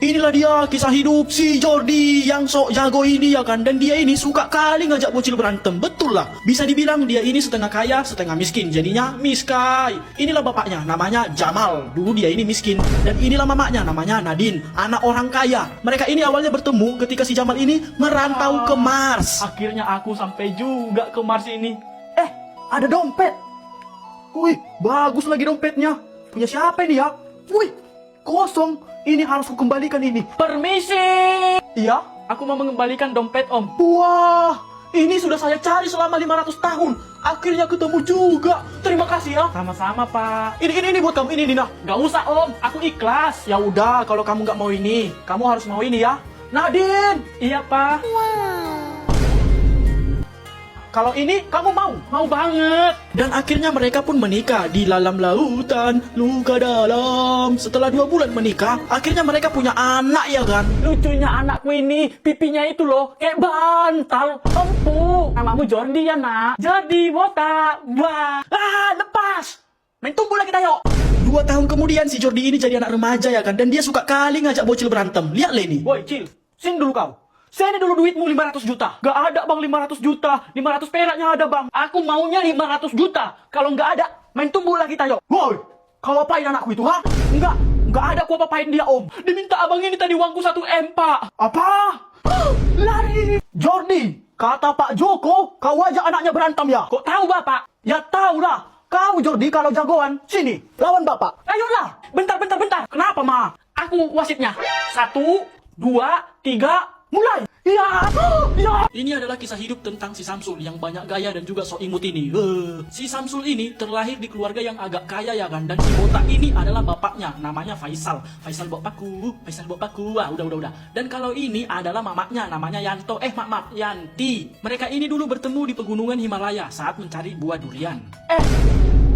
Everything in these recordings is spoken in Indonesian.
Inilah dia kisah hidup si Jordi yang sok jago ini ya kan. Dan dia ini suka kali ngajak bocil berantem. Betul lah. Bisa dibilang dia ini setengah kaya, setengah miskin. Jadinya miskai. Inilah bapaknya, namanya Jamal. Dulu dia ini miskin. Dan inilah mamanya, namanya Nadine. Anak orang kaya. Mereka ini awalnya bertemu ketika si Jamal ini merantau ke Mars. Akhirnya aku sampai juga ke Mars ini. Ada dompet. Wih, bagus lagi dompetnya. Punya siapa ini ya? Wih, kosong. Ini harus kukembalikan ini. Permisi. Iya? Aku mau mengembalikan dompet om. Wah, ini sudah saya cari selama 500 tahun. Akhirnya ketemu juga. Terima kasih ya. Sama-sama pak. Ini buat kamu, ini Nina. Gak usah om, aku ikhlas. Ya udah, kalau kamu nggak mau ini, kamu harus mau ini ya. Nadine. Iya pak. Kalau ini kamu mau? Mau banget. Dan akhirnya mereka pun menikah di dalam lautan luka dalam. Setelah 2 bulan menikah, akhirnya mereka punya anak ya kan. Lucunya anakku ini, pipinya itu loh kayak bantal, empuk. Namamu Jordi ya nak? Jordi botak. Wah. Lepas. Main tumbul lagi tayo. 2 tahun kemudian si Jordi ini jadi anak remaja ya kan. Dan dia suka kali ngajak bocil berantem. Lihat Leni. Woi Cil, sini dulu kau. Sini dulu duitmu 500 juta. Gak ada bang 500 juta. 500 peraknya ada bang. Aku maunya 500 juta. Kalau gak ada, main tumbuh lagi tayo. Woi, kau apain anakku itu ha? Enggak ada aku apa-apain dia om. Diminta abang ini tadi uangku 1 M pak. Apa? Lari. Jordi, kata Pak Joko, kau ajak anaknya berantem ya? Kok tahu bapak? Ya tahu lah. Kau Jordi kalau jagoan, sini, lawan bapak. Ayolah, bentar. Kenapa ma? Aku wasitnya. 1, 2, 3, mulai. Ya. Ini adalah kisah hidup tentang si Samsul yang banyak gaya dan juga sok imut ini. Si Samsul ini terlahir di keluarga yang agak kaya ya kan. Dan si botak ini adalah bapaknya, namanya Faisal. Faisal bapakku. Wah, udah. Dan kalau ini adalah mamanya, namanya Yanto. Maaf, Yanti. Mereka ini dulu bertemu di pegunungan Himalaya saat mencari buah durian.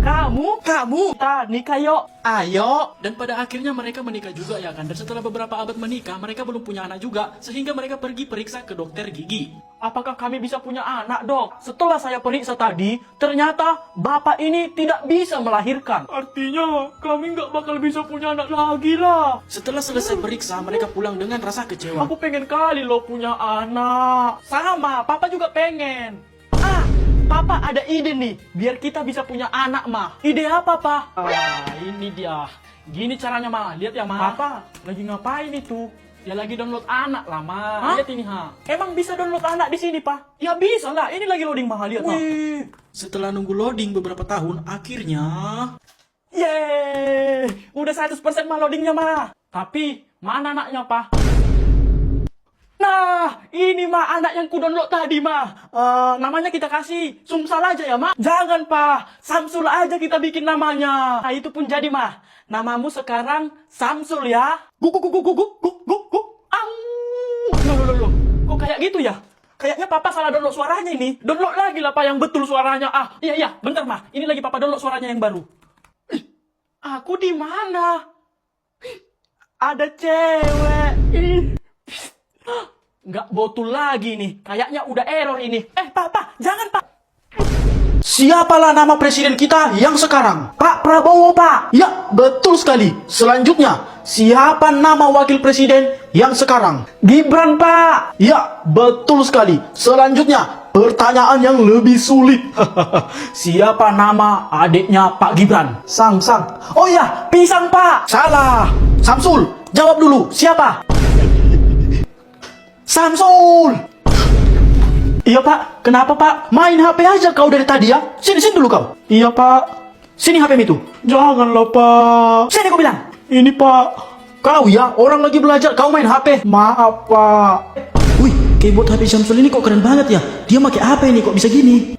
Kamu? Kita nikah yuk. Ayo. Dan pada akhirnya mereka menikah juga ya kan. Dan setelah beberapa abad menikah, mereka belum punya anak juga. Sehingga mereka pergi periksa ke dokter gigi. Apakah kami bisa punya anak, dok? Setelah saya periksa tadi, ternyata bapak ini tidak bisa melahirkan. Artinya kami nggak bakal bisa punya anak lagi lah. Setelah selesai periksa, mereka pulang dengan rasa kecewa. Aku pengen kali loh punya anak. Sama, papa juga pengen. Papa ada ide nih, biar kita bisa punya anak, mah. Ide apa, Pak? Ini dia. Gini caranya, mah. Lihat ya, mah. Papa, lagi ngapain itu? Ya lagi download anak lah, mah. Lihat ini, ha. Emang bisa download anak di sini, Pak? Ya bisa lah, ini lagi loading, mah. Lihat, mah. Setelah nunggu loading beberapa tahun, akhirnya... Yeay! Udah 100% mah loadingnya, mah. Tapi, mana anaknya, Pak? Nah, ini mah anak yang ku download tadi mah. Namanya kita kasih Sumsal aja ya mah. Jangan pak, Samsul aja kita bikin namanya. Nah itu pun jadi mah. Namamu sekarang Samsul ya. Loh. Kok kayak gitu ya? Kayaknya papa salah download suaranya ini. Download lagi lah pak yang betul suaranya. Iya, bentar mah. Ini lagi papa download suaranya yang baru. Aku di mana? Ada cewek. Nggak botul lagi nih. Kayaknya udah error ini. Pak, jangan, Pak. Siapalah nama presiden kita yang sekarang? Pak Prabowo, Pak. Ya, betul sekali. Selanjutnya, siapa nama wakil presiden yang sekarang? Gibran, Pak. Ya, betul sekali. Selanjutnya, pertanyaan yang lebih sulit. Siapa nama adiknya Pak Gibran? Sang. Oh ya, Pisang, Pak. Salah. Samsul, jawab dulu. Siapa? Samsul. Iya pak, kenapa pak? Main HP aja kau dari tadi ya. Sini dulu kau. Iya pak. Sini HP itu. Janganlah pak. Sini kau bilang. Ini pak. Kau ya, orang lagi belajar kau main HP. Maaf pak. Wih, keyboard HP Samsul ini kok keren banget ya. Dia pakai HP ini kok bisa gini.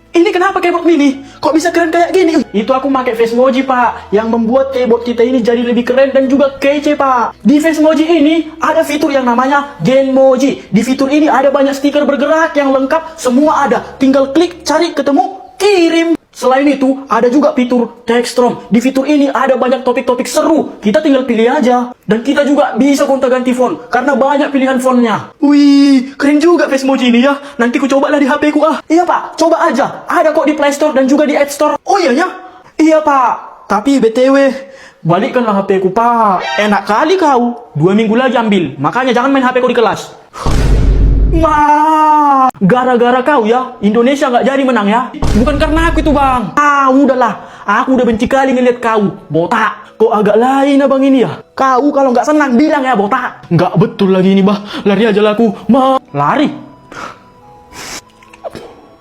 Ini kenapa keyboard ini? Kok bisa keren kayak gini? Itu aku pakai Facemoji pak, yang membuat keyboard kita ini jadi lebih keren dan juga kece pak. Di Facemoji ini ada fitur yang namanya Genmoji. Di fitur ini ada banyak stiker bergerak yang lengkap, semua ada. Tinggal klik, cari, ketemu, kirim. Selain itu, ada juga fitur Textrom. Di fitur ini ada banyak topik-topik seru. Kita tinggal pilih aja. Dan kita juga bisa gonta-ganti font, karena banyak pilihan fontnya. Wih, keren juga Facemoji ini ya. Nanti ku coba lah di HP ku ah. Iya pak, coba aja. Ada kok di Play Store dan juga di App Store. Oh iya ya? Iya pak. Tapi BTW, Balikkanlah HP ku, Pak. Enak kali kau. 2 minggu lagi ambil. Makanya jangan main HP kau di kelas. Ma, Gara-gara kau ya, Indonesia nggak jadi menang ya. Bukan karena aku itu, Bang. udahlah. Aku udah benci kali ngeliat kau. Botak, kok agak lain abang ini ya? Kau kalau nggak senang bilang ya botak. Nggak betul lagi ini, bah. Lari aja lah aku. Lari.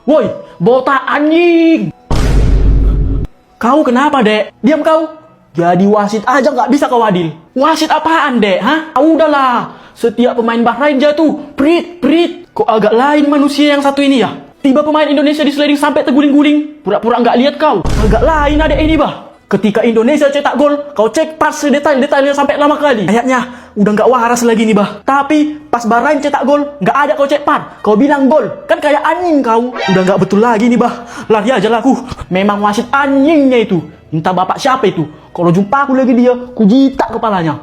Woi, botak anjing. Kau kenapa, Dek? Diam kau. Jadi wasit aja nggak bisa kau adil. Wasit apaan, Dek? Hah? Udahlah. Setiap pemain Bahrain jatuh. Prit. Kok agak lain manusia yang satu ini ya? Tiba pemain Indonesia di sliding sampai terguling-guling. Pura-pura nggak lihat kau. Agak lain ada ini, bah. Ketika Indonesia cetak gol, kau cek pas sedetail-detailnya sampai lama kali. Kayaknya udah nggak waras lagi nih, bah. Tapi pas Bahrain cetak gol, nggak ada kau cek par. Kau bilang gol, kan kayak anjing kau. Udah nggak betul lagi nih, bah. Lari aja lah aku. Memang wasit anjingnya itu. Minta bapak siapa itu? Kalau jumpa aku lagi dia, ku jitak kepalanya.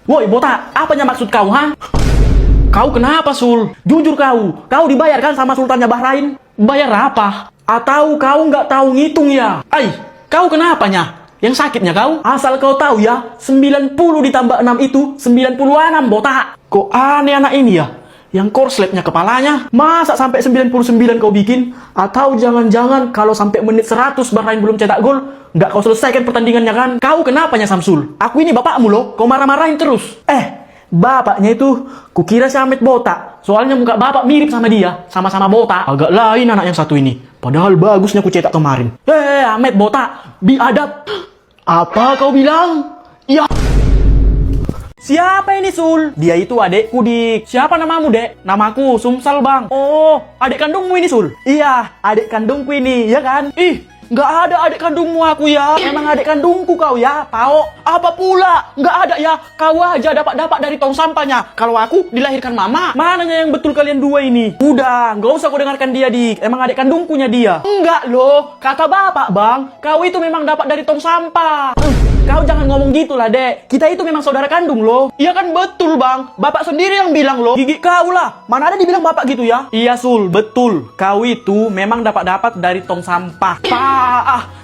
Woi botak, apanya maksud kau, ha? Kau kenapa, Sul? Jujur kau dibayar kan sama Sultannya Bahrain? Bayar apa? Atau kau nggak tahu ngitung ya? Kau kenapanya? Yang sakitnya kau? Asal kau tahu ya, 90 ditambah 6 itu 96 botak. Kok aneh anak ini ya? Yang korsletnya kepalanya. Masa sampai 99 kau bikin? Atau jangan-jangan kalau sampai menit 100 Bahrain belum cetak gol, nggak kau selesaikan pertandingannya kan? Kau kenapanya, Samsul? Aku ini bapakmu loh, kau marah-marahin terus. Bapaknya itu, kukira si Ahmed botak. Soalnya muka bapak mirip sama dia, sama-sama botak. Agak lain anak yang satu ini. Padahal bagusnya ku cetak kemarin. Ahmed botak, biadab. Apa kau bilang? Ya. Siapa ini, Sul? Dia itu adekku, Dik. Siapa namamu, Dek? Namaku Sumsal, Bang. Oh, adik kandungmu ini, Sul? Iya, adik kandungku ini, ya kan? Nggak ada adik kandungmu aku ya. Emang adik kandungku kau ya, Pao. Apa pula? Nggak ada ya. Kau aja dapat dari tong sampahnya. Kalau aku dilahirkan mama. Mananya yang betul kalian dua ini? Udah, nggak usah kau dengarkan dia, Dik. Emang adik kandungkunya dia. Enggak loh, kata bapak, Bang. Kau itu memang dapat dari tong sampah. Kau jangan ngomong gitu lah, Dek. Kita itu memang saudara kandung loh. Iya kan betul, Bang. Bapak sendiri yang bilang loh. Gigi kau lah. Mana ada dibilang bapak gitu ya? Iya, Sul. Betul. Kau itu memang dapat dari tong sampah.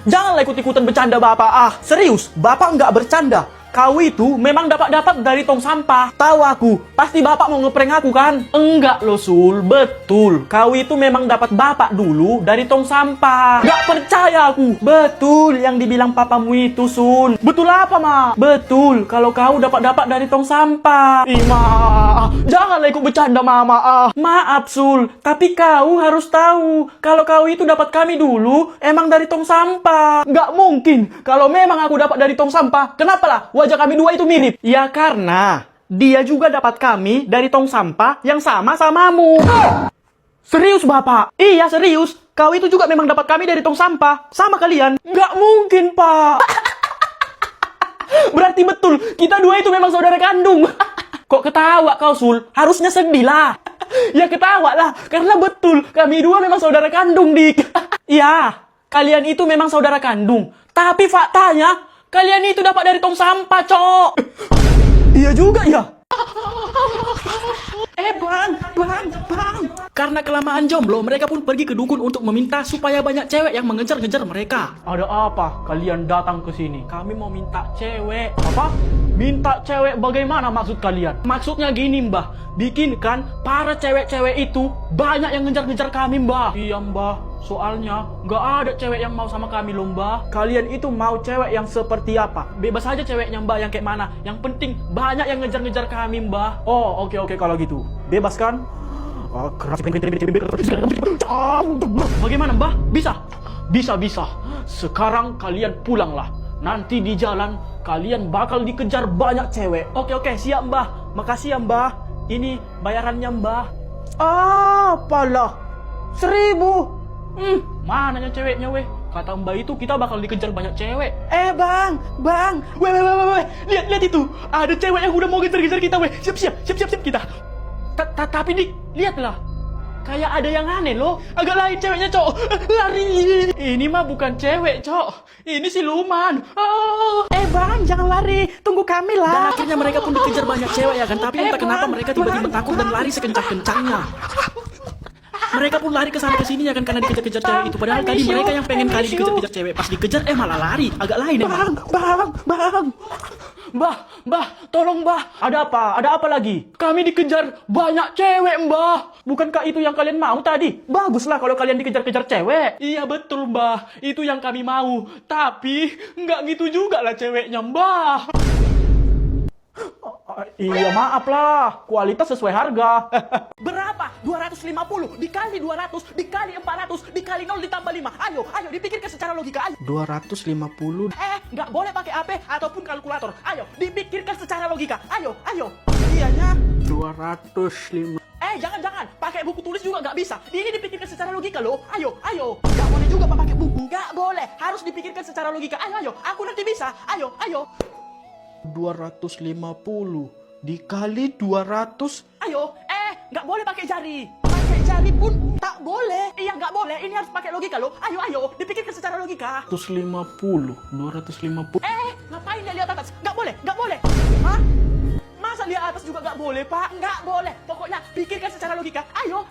Janganlah ikut-ikutan bercanda bapak. Serius, bapak nggak bercanda. Kau itu memang dapat dari tong sampah. Tahu aku, pasti bapak mau ngeprank aku kan? Enggak loh, Sul. Betul. Kau itu memang dapat bapak dulu dari tong sampah. Gak percaya aku. Betul yang dibilang papamu itu, Sun. Betul apa, Ma? Betul. Kalau kau dapat dari tong sampah. Ma, janganlah ikut bercanda, Mama. Maaf, Sul. Tapi kau harus tahu. Kalau kau itu dapat kami dulu, emang dari tong sampah. Gak mungkin. Kalau memang aku dapat dari tong sampah, kenapa lah? Wajah kami dua itu mirip. Ya karena dia juga dapat kami dari tong sampah yang sama samamu. Serius, Bapak? Iya, serius. Kau itu juga memang dapat kami dari tong sampah. Sama kalian. Nggak mungkin, Pak. Berarti betul. Kita dua itu memang saudara kandung. Kok ketawa kau, Sul? Harusnya sedih lah. Ya ketawa lah. Karena betul. Kami dua memang saudara kandung, Dik. Iya. Kalian itu memang saudara kandung. Tapi faktanya, kalian itu dapat dari tong sampah, Cok. Iya juga ya. Bang. Karena kelamaan jomblo, mereka pun pergi ke dukun untuk meminta supaya banyak cewek yang mengejar-ngejar mereka. Ada apa? Kalian datang ke sini. Kami mau minta cewek. Apa? Minta cewek bagaimana maksud kalian? Maksudnya gini, Mbah. Bikinkan para cewek-cewek itu banyak yang ngejar-ngejar kami, Mbah. Iya, Mbah. Soalnya nggak ada cewek yang mau sama kami loh, Mbah. Kalian itu mau cewek yang seperti apa? Bebas aja ceweknya, Mbah, yang kayak mana. Yang penting banyak yang ngejar-ngejar kami, Mbah. Oh, oke kalau gitu. Bebas kan? Bagaimana, Mbah? Bisa. Sekarang kalian pulanglah. Nanti di jalan kalian bakal dikejar banyak cewek. Oke, siap, Mbah. Makasih ya, Mbah. Ini bayarannya, Mbah. Apalah, 1.000. Mananya ceweknya, weh? Kata Mbak itu kita bakal dikejar banyak cewek. Bang. Weh. Lihat itu. Ada cewek yang udah mau kejar-kejar kita, weh. Siap kita. Tapi Dik, lihatlah. Kayak ada yang aneh loh. Agak lain ceweknya, Cok. Lari. Ini mah bukan cewek, Cok. Ini siluman. Bang, jangan lari. Tunggu kami lah. Dan akhirnya mereka pun dikejar banyak cewek ya kan. Tapi entah kenapa mereka tiba-tiba takut dan lari sekencang-kencangnya. Mereka pun lari ke sana ke sini ya kan karena dikejar-kejar cewek itu. Padahal tadi mereka yang pengen kali dikejar-kejar cewek. Pas dikejar malah lari. Agak lain emang. Bang. Mbah, tolong mbah. Ada apa? Ada apa lagi? Kami dikejar banyak cewek, mbah. Bukankah itu yang kalian mau tadi? Baguslah kalau kalian dikejar-kejar cewek. Iya betul, mbah. Itu yang kami mau. Tapi nggak gitu juga lah ceweknya, mbah. Iya maaf lah, kualitas sesuai harga. Berapa? 250 dikali 200 dikali 400 dikali 0 ditambah 5. Ayo dipikirkan secara logika. Ayo. 250. Nggak boleh pakai HP ataupun kalkulator. Ayo, dipikirkan secara logika. Ayo. Iyanya 205. Jangan. Pakai buku tulis juga nggak bisa. Ini dipikirkan secara logika loh. Ayo. Nggak boleh juga Pak pakai buku. Nggak boleh. Harus dipikirkan secara logika. Ayo. Aku nanti bisa. Ayo. 250 dikali 200. Ayo. Nggak boleh pakai jari. Pakai jari pun tak boleh. Iya, nggak boleh. Ini harus pakai logika loh. Ayo. Dipikirkan secara logika. 250. Ngapain dia lihat atas? Nggak boleh. Hah? Masa lihat atas juga nggak boleh, Pak? Nggak boleh. Pokoknya pikirkan secara logika. Ayo.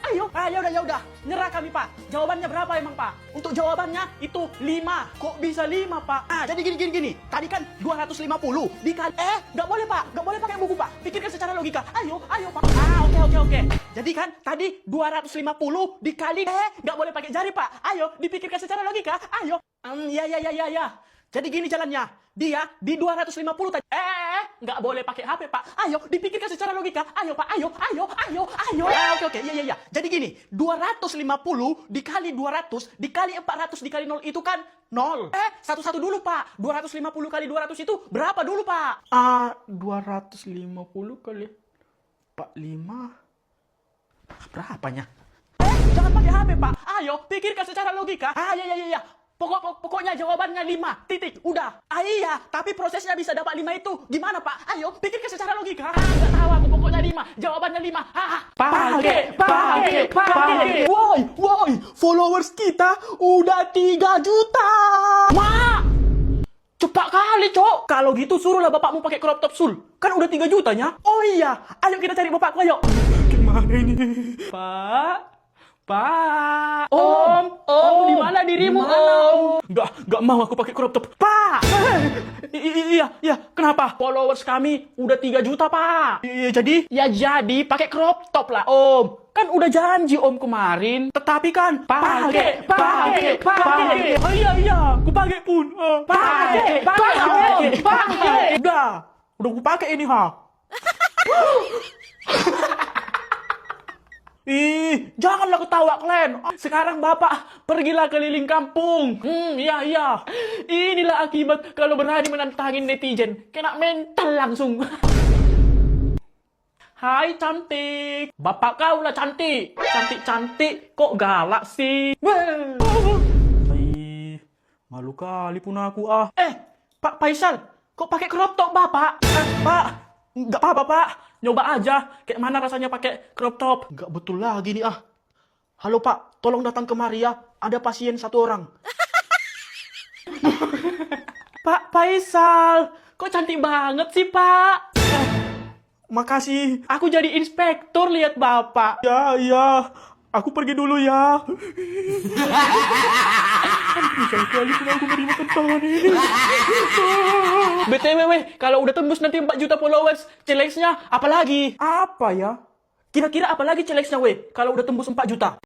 Ya udah. Nyerah kami, Pak. Jawabannya berapa emang, Pak? Untuk jawabannya itu 5. Kok bisa 5, Pak? Jadi gini. Tadi kan 250 dikali. Nggak boleh, Pak. Nggak boleh pakai buku, Pak. Pikirkan secara logika. Ayo, Pak. Oke. Jadi kan tadi 250 dikali. Nggak boleh pakai jari, Pak. Ayo, dipikirkan secara logika. Ayo. Ya. Jadi gini jalannya. Dia di 250 tadi. Nggak boleh pakai HP, Pak. Ayo, dipikirkan secara logika. Ayo, Pak. Ayo. Oke. Iya. Jadi gini, 250 dikali 200 dikali 400 dikali 0 itu kan 0. Satu-satu dulu, Pak. 250 kali 200 itu berapa dulu, Pak? 250 kali 45. Berapanya? Jangan pakai HP, Pak. Ayo, pikirkan secara logika. Ya. Pokoknya jawabannya 5. Titik. Udah. Iya, tapi prosesnya bisa dapat 5 itu gimana, Pak? Ayo, pikirkan secara logika. Nggak tahu aku, pokoknya 5. Jawabannya 5. Pakai. Woi, followers kita udah 3 juta. Mak! Cepat kali, Cok. Kalau gitu suruhlah bapakmu pakai crop top sul. Kan udah 3 jutanya. Oh iya, ayo kita cari bapakku, ayo. Gimana ini? Pak. Om, di mana dirimu, Om? Enggak mau aku pakai crop top. Pak! Iya, kenapa? Followers kami udah 3 juta, Pak. Iya, jadi? Ya jadi pakai crop top lah, Om. Kan udah janji Om kemarin. Tetapi kan pakai. Oh iya, aku pakai pun. Pakai. Udah aku pakai ini, ha. Janganlah ketawa, Klen. Sekarang Bapak pergilah keliling kampung. Iya. Inilah akibat kalau berani menantangin netizen. Kena mental langsung. Hai cantik. Bapak kau lah cantik. Cantik. Kok galak sih? Malu kali pun aku, Pak Faisal. Kok pakai crop top, Bapak? Pak. Nggak apa-apa, Pak. Nyoba aja. Kayak mana rasanya pakai crop top. Nggak betul lagi nih, Halo, Pak. Tolong datang kemari ya. Ada pasien 1 orang. Pak Faisal. Kok cantik banget sih, Pak? Makasih. Aku jadi inspektur lihat Bapak. Ya. Aku pergi dulu ya. Bisa kali pun aku menerima tantangan ini. BTW, kalau udah tembus nanti 4 juta followers, challenge-nya apa lagi? Apa ya? Kira-kira apa lagi challenge-nya, kalau udah tembus 4 juta?